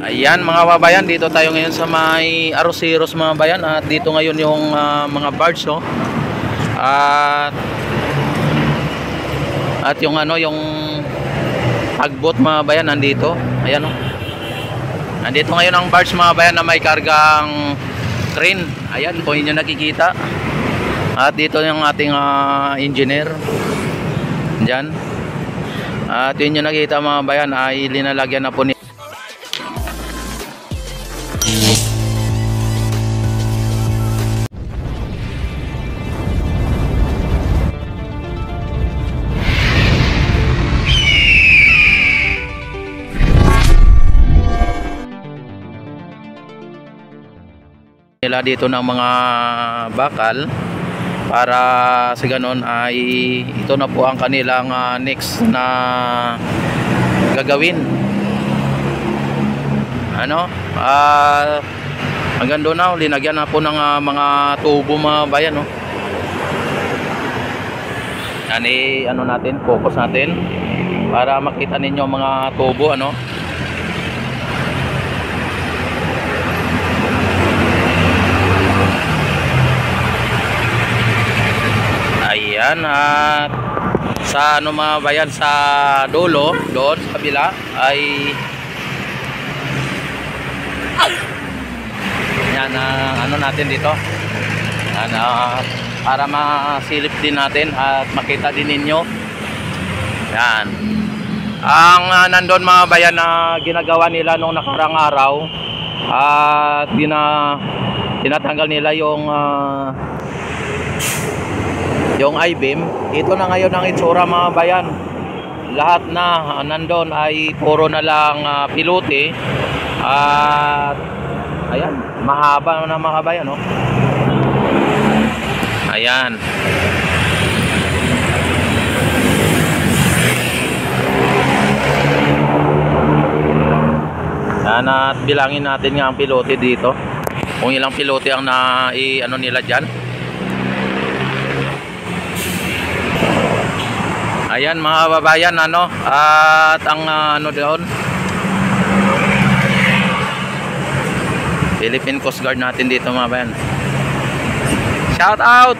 Ayan mga kababayan, dito tayo ngayon sa may Arroceros mga bayan. At dito ngayon yung mga barge, oh. At yung yung tugboat mga bayan nandito. Ayan, oh. Nandito ngayon ang barge mga bayan na may kargang crane. Ayan, kung inyo nakikita. At dito yung ating engineer diyan. At yun yung nakikita mga bayan ay linalagyan na po ni nila dito ng mga bakal para sa ganon ay ito na po ang kanilang next na gagawin. Hanggang doon na linagyan na po ng mga tubo mga bayan, no. Yan natin, focus natin para makita ninyo mga tubo, Ayan, at sa mga bayan sa dulo, doon sa kabila ay yan natin dito. Yan, para masilip din natin at makita din ninyo. Yan. Ang nandun mga bayan na ginagawa nila nung nakarang araw at tinatanggal nila yung I-beam. Ito na ngayon ang itsura mga bayan. Lahat na nandun ay puro na lang pilote. At ayan, mahaba na mga bayan, no? Ayan. Yan, at bilangin natin nga ang pilote dito. Kung ilang pilote ang nila dyan. Ayan mga babayan, at ang doon Philippine Coast Guard natin dito mga bayan. Shout out.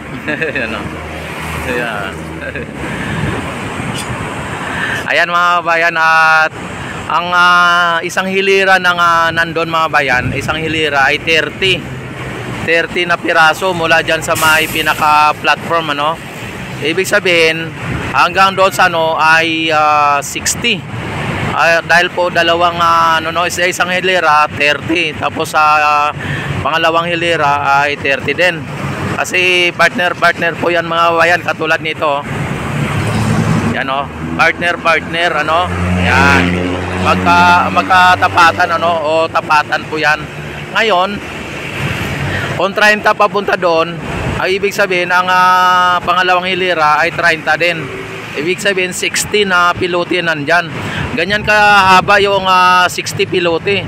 Ayan. Ayan mga bayan, at ang isang hilira ng nandun mga bayan, isang hilira ay 30 na piraso mula dyan sa may pinaka platform, Ibig sabihin hanggang doon sa ay 60. Dahil po dalawang isang hilera 30, tapos sa pangalawang hilera ay 30 din. Kasi partner po yan mga bayan, katulad nito. Yan, partner, yan. Magkatapatan, o tapatan po yan. Ngayon, kung 30 papunta doon, ay ibig sabihin ang pangalawang hilera ay 30 din. Ibig sabihin 60 na pilote nandyan. Ganyan kahaba yung 60 pilote.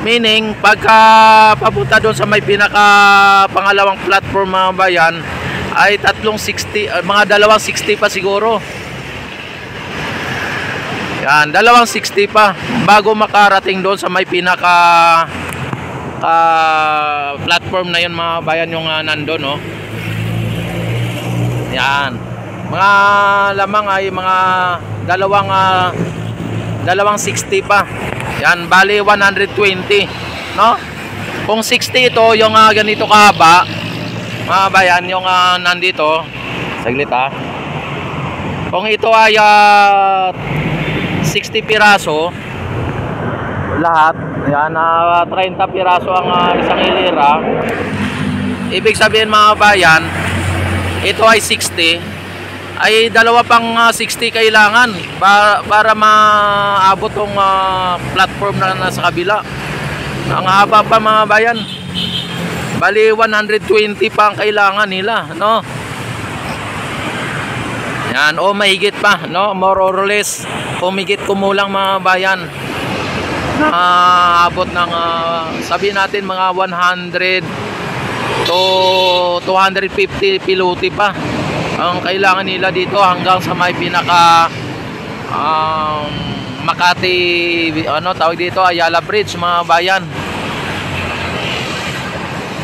Meaning pagka papunta doon sa may pinaka pangalawang platform mga bayan ay tatlong 60, mga dalawang 60 pa siguro. Yan, dalawang 60 pa bago makarating doon sa may pinaka platform na yun mga bayan, yung nandun, Yan, mga lamang ay mga dalawang 60 pa. Yan, bali 120, kung 60 ito yung ganito kahaba mga bayan, yung nandito saglit, kung ito ay 60 piraso lahat, yan, 30 piraso ang isang hilera. Ibig sabihin mga bayan, ito ay 60, ay dalawa pang 60 kailangan para maabot tong platform na nasa kabila. Ang haba pa mga bayan, bali 120 pa ang kailangan nila, Yan, o mahigit pa, more or less, humigit kumulang mga bayan. Abot ng sabihin natin mga 100 to 250 pilote pa ang kailangan nila dito hanggang sa may pinaka Makati, ano tawag dito, Ayala Bridge mga bayan.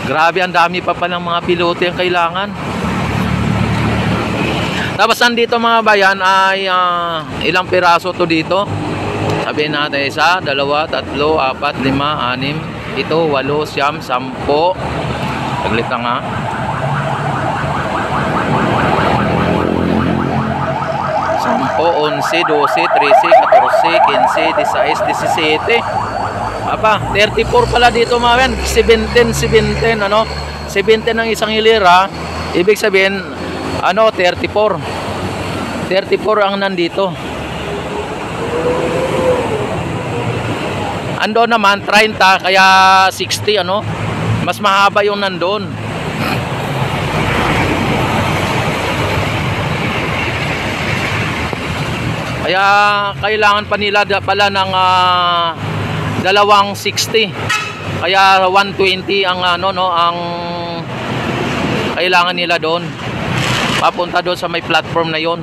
Grabe, ang dami pa ng mga piloto yung kailangan. Tapos nandito mga bayan ay ilang piraso to dito. Sabihin natin 1, 2, 3, 4, 5, 6, 7, 8, 9, 10, 10. Saglit lang ha. 10, 11, 12, 13, 14, 15, 16, 17. Apa, 34 pala dito mga bayan. 17 ano? 17 ng isang hilera. Ibig sabihin ano, 34 ang nandito. Ando naman 30 kaya 60 ano, mas mahaba yung nandun. Kaya kailangan pa nila pala ng dalawang 60. Kaya 120 ang ano no, ang kailangan nila doon. Papunta doon sa may platform na yon.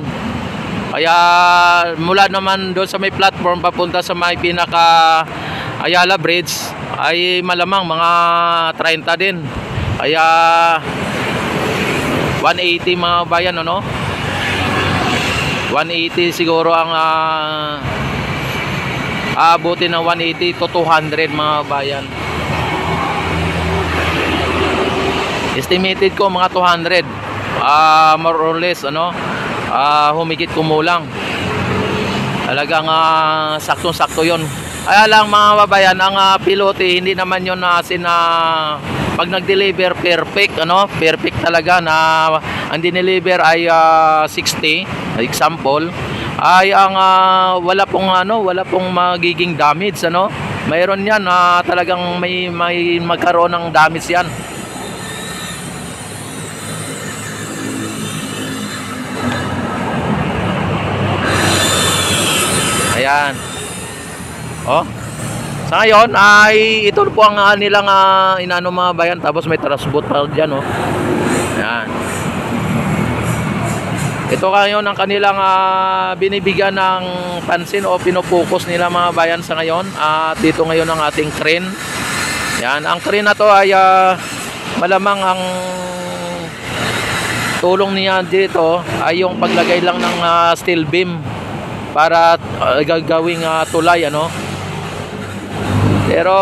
Kaya mula naman doon sa may platform papunta sa may pinaka Ayala Bridge ay malamang mga 30 din. Kaya 180 mga bayan ano. 180 siguro ang aabutin ng 180 to 200 mga bayan. Estimated ko mga 200. More or less ano, humigit kumulang. Talagang saktong-sakto yon. Kaya lang mga babayan, ang pilote hindi naman yon asin na pag nag-deliver perfect ano, perfect talaga na ang dineliver ay 60 example ay ang wala pong magiging damage ano. Mayroon yan talagang may magkaroon ng damage yan. Ayan. Oh. Sa ngayon ay ito po ang nilang inano mga bayan, tapos may transport pa diyan oh. Ayan. Ito ngayon ang kanilang binibigyan ng pansin o pinopokus nila mga bayan sa ngayon. At dito ngayon ang ating crane. Ayan, ang crane na to ay malamang ang tulong niya dito ay yung paglagay lang ng steel beam para gagawing tulay ano. Pero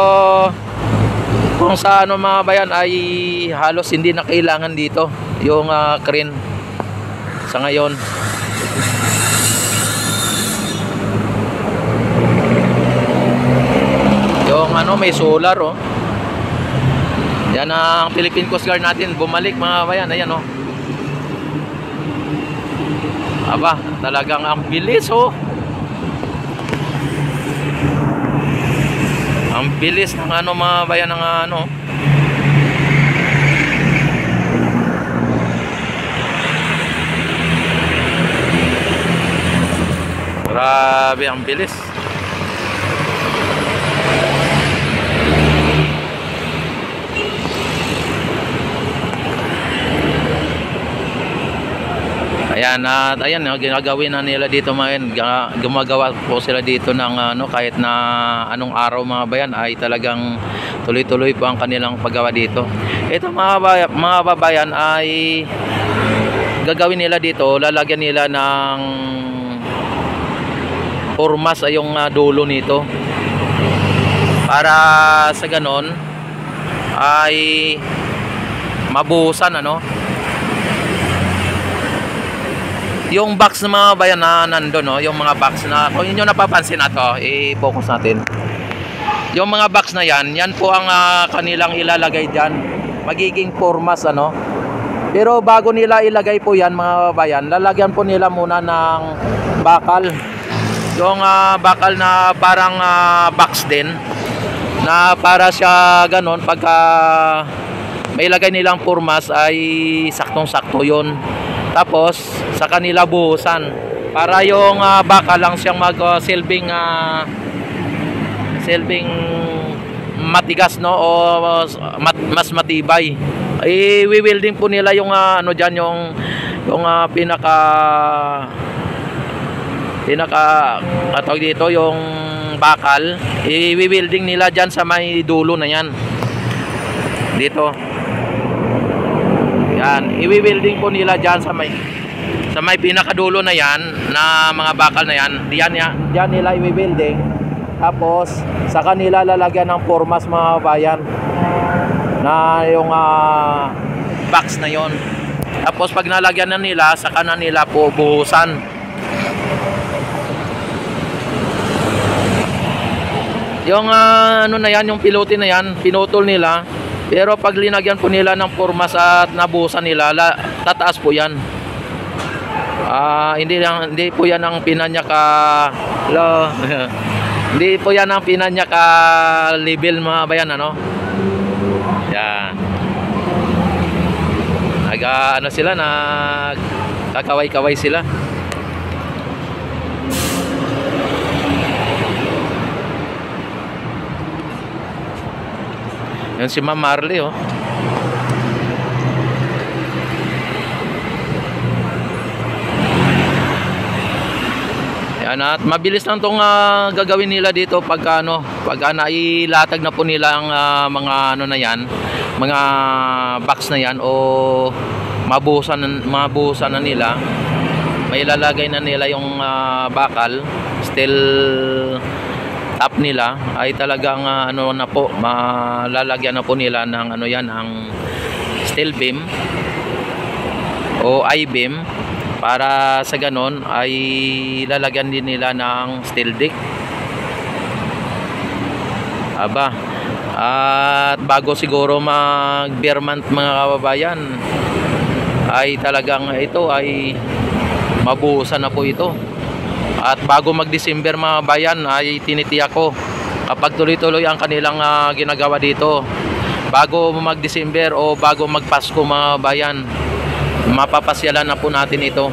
kung sa ano mga bayan ay halos hindi na kailangan dito yung crane sa ngayon. Yung ano may solar oh. Yan ang Philippine Coast Guard natin bumalik mga bayan. Ayan oh. Aba, talagang ang bilis oh. Ang bilis ng ano mga bayan ng ano. Grabe ang bilis. Ayan, at ayan, ginagawin na nila dito mga gumagawa po sila dito ng ano, kahit na anong araw mga bayan ay talagang tuloy-tuloy po ang kanilang paggawa dito. Ito mga babayan ay gagawin nila dito, lalagyan nila ng formas ay yung dulo nito para sa ganon ay mabuhusan ano. Yung box ng mga bayan na nandun, no? Yung mga box na, kung inyo napapansin na to, i-focus natin. Yung mga box na yan, yan po ang kanilang ilalagay dyan. Magiging formas, ano. Pero bago nila ilagay po yan, mga bayan, lalagyan po nila muna ng bakal. Yung bakal na parang box din, na para siya ganon, pagka may ilagay nilang formas ay saktong-sakto yun. Tapos sa kanila buhusan para yung bakal lang siyang mag-silbing matigas no o mas matibay. I-welding po nila yung ano diyan yung pinaka tawag dito yung bakal, i-welding nila dyan sa may dulo na yan dito. Yan, i-welding po nila dyan sa may pinakadulo na yan na mga bakal na yan. Diyan nila i-welding, tapos sa kanila lalagyan ng formas mga bayan na yung box na yon. Tapos pag nalagyan na nila, sa kanan nila po buhusan. Yung ano na yan, yung pilote na yan, pinutol nila. Pero pag linagyan po nila ng formas at nabuhusan nila, tataas po yan. Hindi po yan ang pinanya ka hindi po yan ang pinanya ka level mga bayan, ano. Yan. Ano sila, nagkakaway-kaway sila. Yan si Ma'am Marley, oh. Yan, at mabilis lang tong gagawin nila dito pag nailatag na po nila ang mga ano na yan, mga box na yan, o mabuhusan na nila. May ilalagay na nila yung bakal, steel top nila, ay talagang ano na po, malalagyan na po nila ng ano yan, ang steel beam o I-beam, para sa ganon ay lalagyan din nila ng steel deck. Aba, at bago siguro mag-bearmont mga kababayan, ay talagang ito ay mabuhusan na po ito. At bago mag-December mga bayan, ay tinitiyak ko, kapag tuloy-tuloy ang kanilang ginagawa dito, bago mag-December o bago mag-Pasko mga bayan, mapapasyalan na po natin ito.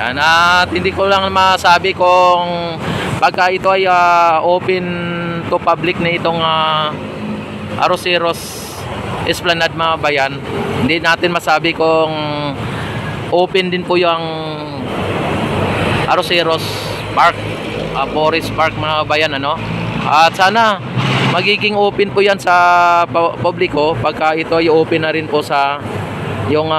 Yan, at hindi ko lang masabi kung pagka ito ay open to public na itong Arroceros Esplanade mga bayan, hindi natin masabi kung open din po yung Arroceros Park, Forest Park mga bayan, ano. At sana magiging open po yan sa publiko pagka ito ay open na rin po sa yung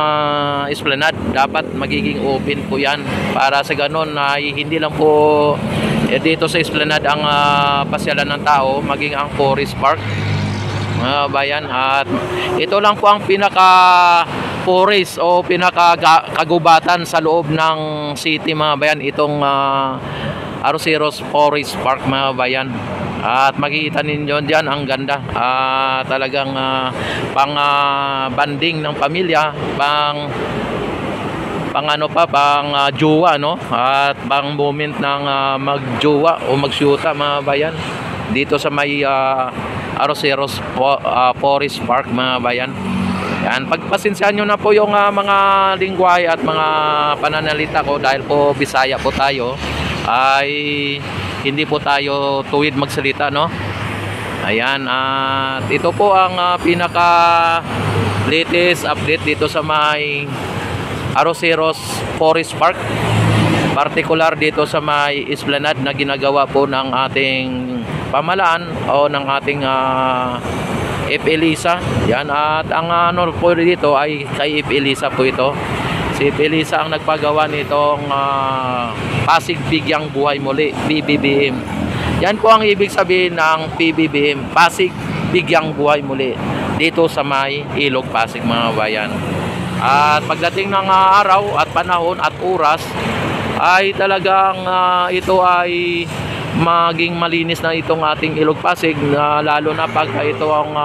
Esplanade. Dapat magiging open po yan para sa ganon ay hindi lang po dito sa Esplanade ang pasyalan ng tao, maging ang Forest Park mga bayan. At ito lang po ang pinaka forest o pinaka kagubatan sa loob ng city mga bayan, itong Arroceros Forest Park mga bayan. At makikita ninyo diyan ang ganda, talagang pang banding ng pamilya, pang jowa, no, at pang moment ng magjowa o magsyuta mga bayan dito sa may Arroceros Forest Park mga bayan. Yan, pagpasensyahan nyo na po yung mga lingwahe at mga pananalita ko, dahil po Bisaya po tayo, ay hindi po tayo tuwid magsalita, no. Ayan, at ito po ang pinaka latest update dito sa may Arroceros Forest Park, partikular dito sa may Esplanade na ginagawa po ng ating pamalaan o ng ating F.Elisa. Yan, at ang ano po dito ay kay F.Elisa po ito. Si F.Elisa ang nagpagawa nitong Pasig Bigyang Buhay Muli, PBBM. Yan po ang ibig sabihin ng PBBM, Pasig Bigyang Buhay Muli, dito sa may Ilog Pasig mga bayan. At pagdating ng araw at panahon at oras, ay talagang ito ay maging malinis na itong ating Ilog Pasig, lalo na pag ito ang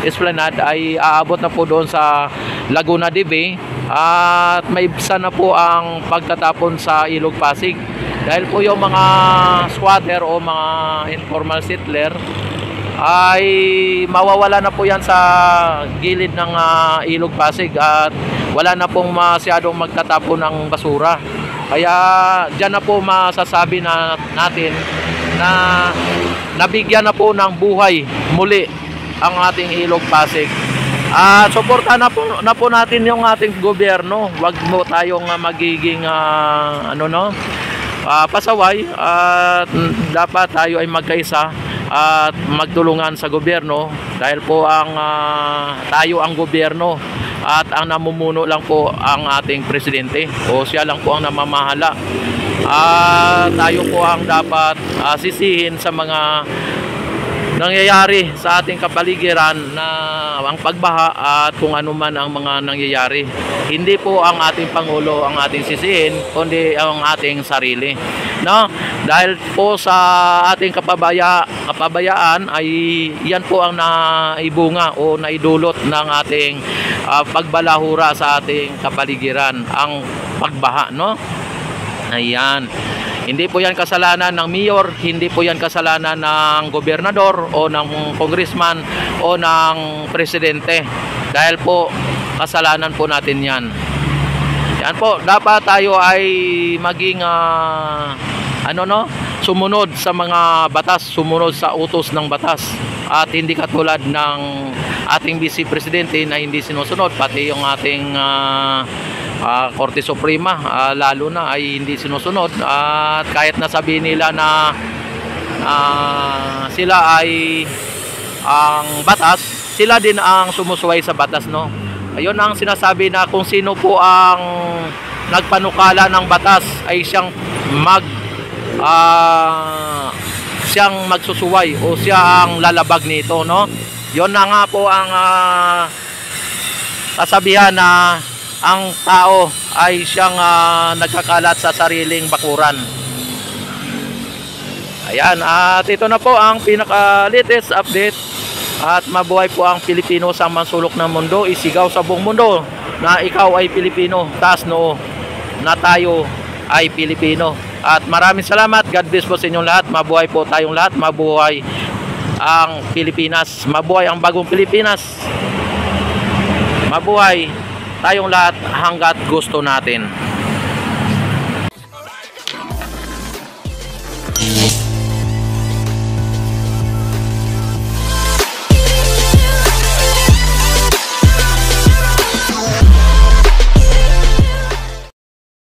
Esplanade ay aabot na po doon sa Laguna de Bay, at may ibsa na po ang pagtatapon sa Ilog Pasig, dahil po yung mga squatter o mga informal settler ay mawawala na po yan sa gilid ng Ilog Pasig, at wala na pong masyadong magtatapon ng basura. Kaya dyan na po masasabi na natin na nabigyan na po ng buhay muli ang ating Ilog Pasig. Suportahan na po natin yung ating gobyerno. Huwag mo tayong magiging pasaway, at dapat tayo ay magkaisa at magtulungan sa gobyerno, dahil po tayo ang gobyerno at ang namumuno lang po ang ating presidente, o siya lang po ang namamahala. Tayo po ang dapat sisihin sa mga nangyayari sa ating kapaligiran, na ang pagbaha at kung ano man ang mga nangyayari. Hindi po ang ating Pangulo ang ating sisihin, kundi ang ating sarili, no? Dahil po sa ating kapabayaan ay yan po ang naibunga o naidulot ng ating pagbalahura sa ating kapaligiran, ang pagbaha, no? Ayan. Hindi po yan kasalanan ng mayor, hindi po yan kasalanan ng gobernador o ng congressman o ng presidente. Dahil po kasalanan po natin yan. Yan po, dapat tayo ay maging sumunod sa mga batas, sumunod sa utos ng batas. At hindi katulad ng ating vice presidente na hindi sinusunod, pati yung ating Korte Suprema lalo na ay hindi sinusunod. At kahit nasabihin nila na sila ay ang batas, sila din ang sumusuway sa batas, no? Ayun ang sinasabi, na kung sino po ang nagpanukala ng batas ay siyang magsusuway, o siya ang lalabag nito, no? Yun na nga po ang kasabihan na ang tao ay siyang nagkakalat sa sariling bakuran. Ayan, at ito na po ang pinaka-latest update. At mabuhay po ang Pilipino sa mansulok ng mundo. Isigaw sa buong mundo na ikaw ay Pilipino. Taas noo na tayo ay Pilipino. At maraming salamat. God bless po sa inyong lahat. Mabuhay po tayong lahat. Mabuhay ang Pilipinas. Mabuhay ang bagong Pilipinas. Mabuhay tayong lahat hanggat gusto natin.